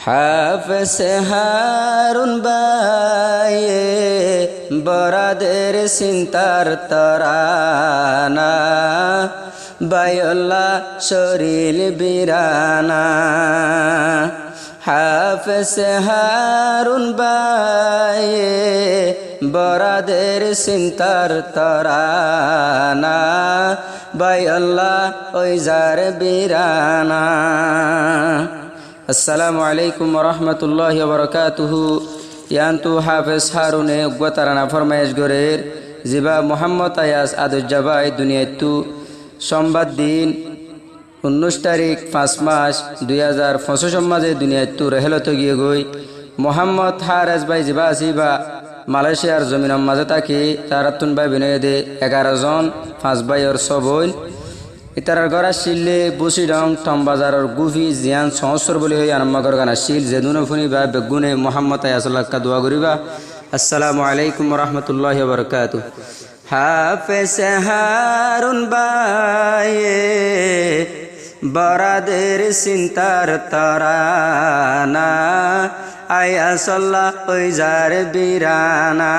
হাফেজ হারুন বায়ে বরাদের সিন্তার তরানা বায়ুল্লাহ শরীর বিরানা হাফেজ হারুন বায়ে বরাদের সিন্তার তরানা বায়ুল্লাহ ওইজার বিরানা। আসসালামু আলাইকুম রহমতুল্লাহি ওবরকাতুহু। ইয়ান্তু হাফেজ হারুনে উগ্বতারানা ফরমায়েশ গরের জিবা মোহাম্মদ আয়াস আদুজ্জাবাই দুনিয়াতু সোমবার দিন 19 তারিখ 5 মাস 2025 মাঝে দুনিয়াতু রেহেলত গিয়ে গই মোহাম্মদ হারেজ ভাই জিবা আসিবা মালয়েশিয়ার জমিনের মাঝে থাকি তারাতুন ভাই বিনয়দে 11 জন 5 ভাইয়ের সবইন ইতারার গড়া শিললে বসিডং টমবাজারের গুফি জিয়ান সংসর বলি হই আনম্মাগর গানা শিল জেদুন ফুনি বা বেগুনে মোহাম্মদ আয়াসুল্লাহ কা দোয়া করিবা। আসসালামু আলাইকুম রহমতুল্লাহি ওয়া বারাকাতুহু। হাফেজ হারুন বায়ে বরাদের সিন্তার তরানা আয়াসুল্লাহ ওইজার বিরানা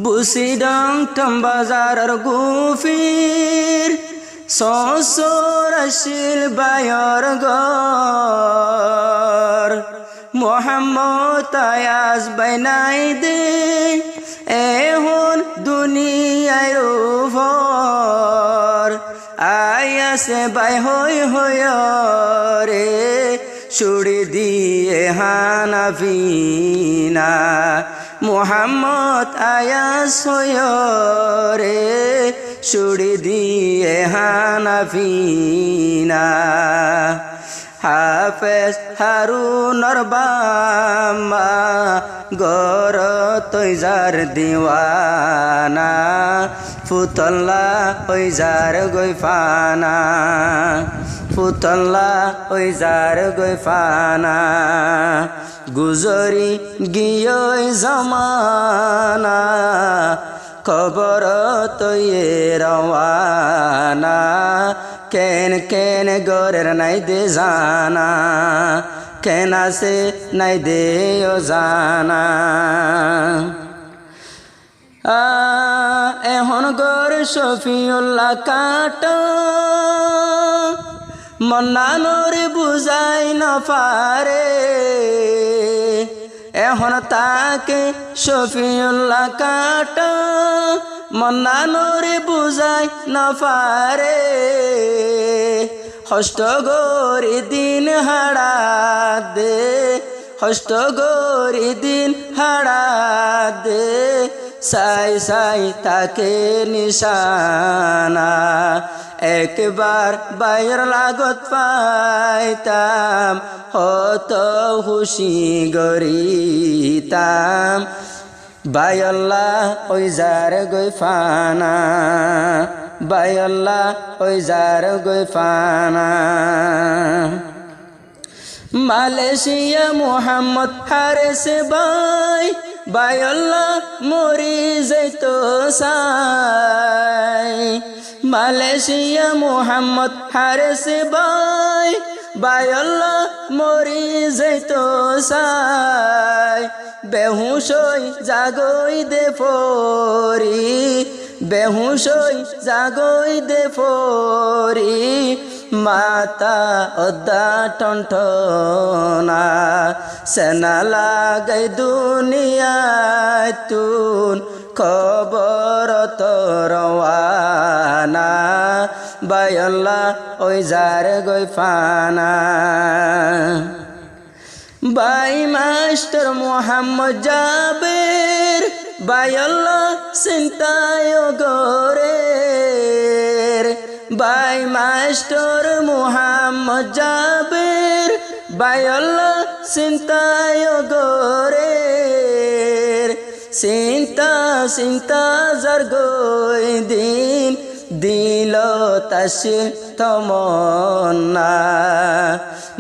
বুসিডং টমবাজারের গুফির সসর শিল বায়র গর মোহাম্মদ আয়াস বাইনাই দে এখন দুনিয়ায় ভর আয়াসে বাই হই রে ছুড়ি দিয়ে হানাফিনা মোহাম্মদ আয়াস রে ছুড়ি দিয়ে হানাফিনা হাফেজ হারুনর বাম্মা গর তৈজার দিওয়ানা ফুতল্লা ওইজার গৈফানা ফুতল্লা ওইজার গৈফানা গুজরি গিয়ই জমানা কবর তৈয়ে রওয়ানা কেন কেন গরের নাই দে জানা কেন আছে নাই দে ও জানা এখন গর শফিউল্লাহ কাটা মন্নানোর বুঝাই না পারে এখন তাকে শফিউল্লাহ কাটা মন্নানোর বুঝাই না পারে হষ্ট গরি দিন হাড়া দে হষ্ট গরি দিন হাড়া দে সাই সাই তাকে নিশানা একবার বাইর লাগত পাইতাম হত খুশি গরিতাম বায়ুল্লাহ ওইজার গৈফানা বায়ুল্লাহ ওইজার গৈফানা মালয়েশিয়া মোহাম্মদ হারেস ভাই বায়ুল্লাহ মরি যেত সাই মালয়েশিয়া মোহাম্মদ হারেস ভাই বায়ুল্লাহ মরি যেত সাই বেহুশই জাগই দে ফরি বেহুশই জাগই দে ফরি মাতা অদ্দা টন্টনা সেনা লাগাই দুনিয়ায় তুন খবর তরওয়ানা বায়ুল্লাহ ওইজার গৈফানা বাই মাস্টার মোহাম্মদ জাবের বায়ুল্লাহ চিন্তায় গরের বাই মাস্টার মোহাম্মদ জাবের বায়ুল্লাহ চিন্তায় গরের চিন্তা চিন্তা যার গই দিন দিল তাসির তমন্না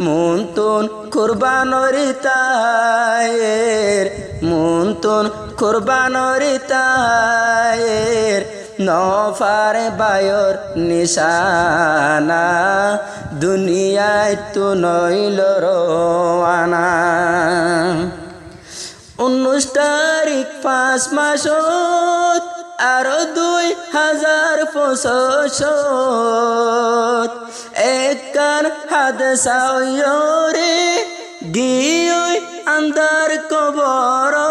মুনতুন কুরবানোর তায়ের মুনতুন কুরবানোর তায়ের নফার বায়র নিশানা দুনিয়ায় তু নইল রওয়ানা 19 তারিখ 5 মাসত আরো 2500 একখান হাদসা হইরে গিয়ে আন্দার কবরত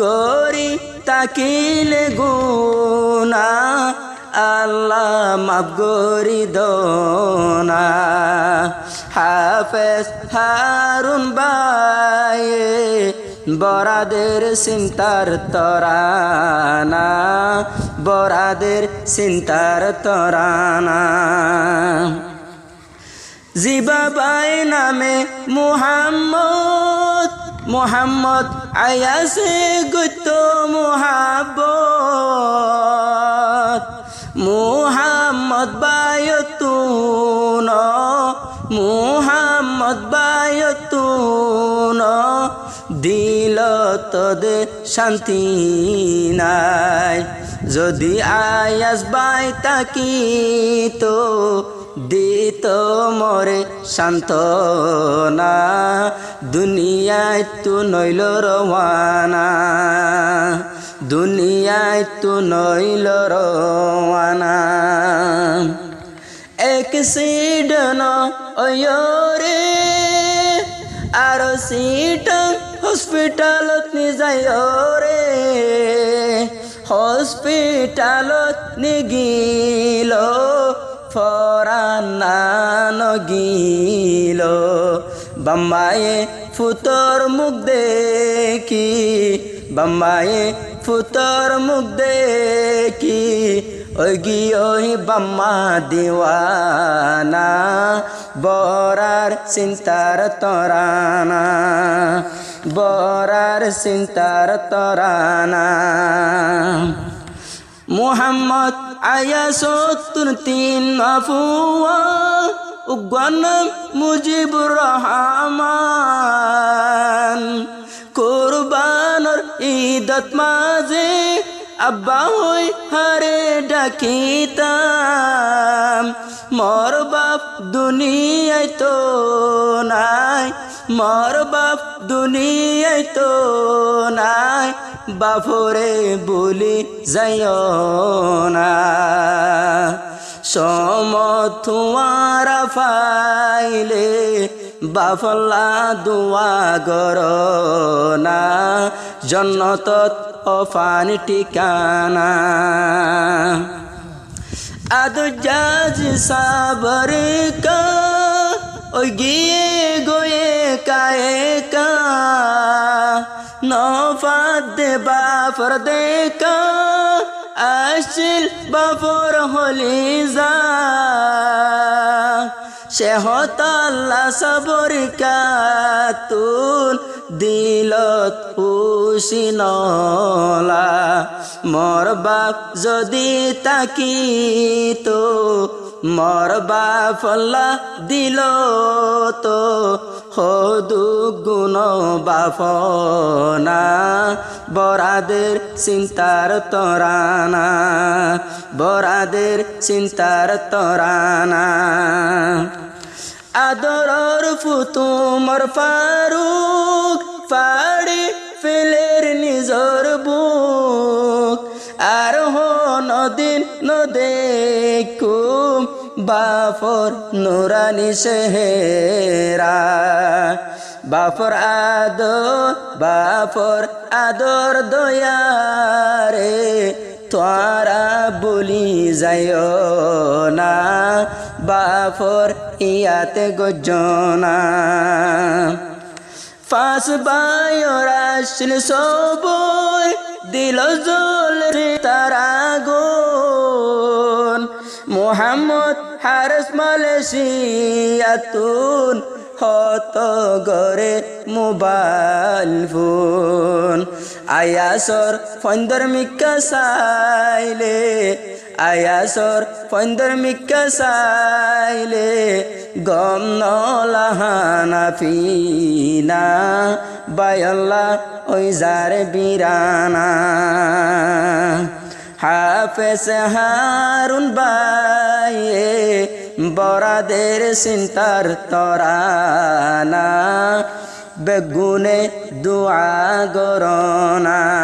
গরি তাকিলে গুনা আল্লাহ মাফ করি দোনা হাফেজ হারুন বায়ে বরাদের চিন্তার তরানা বরাদের চিন্তার তরানা জিবাবাই নামে মুহাম্মদ মুহাম্মদ আয়াসে গুত মুহাব্বত মুহাম্মদ বায়তুন মুহাম্মদ বায়তুন দিল তোদের শান্তি নাই যদি আয়াস বাই তাকিত দিত মরে সান্ত্বনা দুনিয়ায় তু নইল রওয়ানা দুনিয়ায় তু নইল রওয়ানা অ্যাক্সিডেন্ট ওয়রে আর সিট হসপিটালত নি যায় রে হসপিটালত নিগিল ফরান গিল বাম্মায়ে ফুতর মুখ দেখি বাম্মায়ে ফুতর মুখ দেখি ওই গিয়ে বাম্মা দিওয়ানা বরার চিন্তার তরানা বরার চিন্তার তরানা মুহাম্মদ আয়াসতুন 3 আফুয়া উগানাম মুজিবুর রহমান কুরবানর ঈদত মাঝে আব্বা হই হারে ডাকিতাম মোর বাপ দুনিয়ায় তো নাই মোর বাপ দুনিয়ায় তো নাই বাপরে বলি যাইও না সমথুয়ারা ফাইলে বাফলা দোয়া গর না জন্নতত অফান ঠিকানা আদজাজ সাবর কা ওই গিয়ে গোয়ে কায়ে কা নফাত দে বাফর দেখা আসিল বাফর হলি যা শেহতাল্লা সবর কাতুন দিলত হুসিনলা মোর বাপ যদি তাকিত মোর বাফল্লা দিল তো হদু গুণ বাফনা বরাদের চিন্তার তরানা বরাদের চিন্তার তরানা আদরর ফুতুমর ফারুক ফাড়ি ফেলের নিজর বুক আর নদিন নদেকুম বাফর নুরানি সেহেরা বাফর আদর দয়ারে তোরা বলি যায় না বাফর ইয়াতে গজনা ফাঁস বায়রা আসল সবই দিল জল রে তারা গুন মুহাম্মদ হারস মালয়েশিয়াতুন হত গরে মোবাইল ফোন আয়াসর ফন্দর মিকা সাইলে আয়াসর ফন্দর মিকা সাইলে গম নলাহানা ফিনা বায়ল্লা ওই যার বিরানা হাফেজ হারুন বাইয়ে বরাদের চিন্তার তরানা বেগুনে দুয়া গরনা।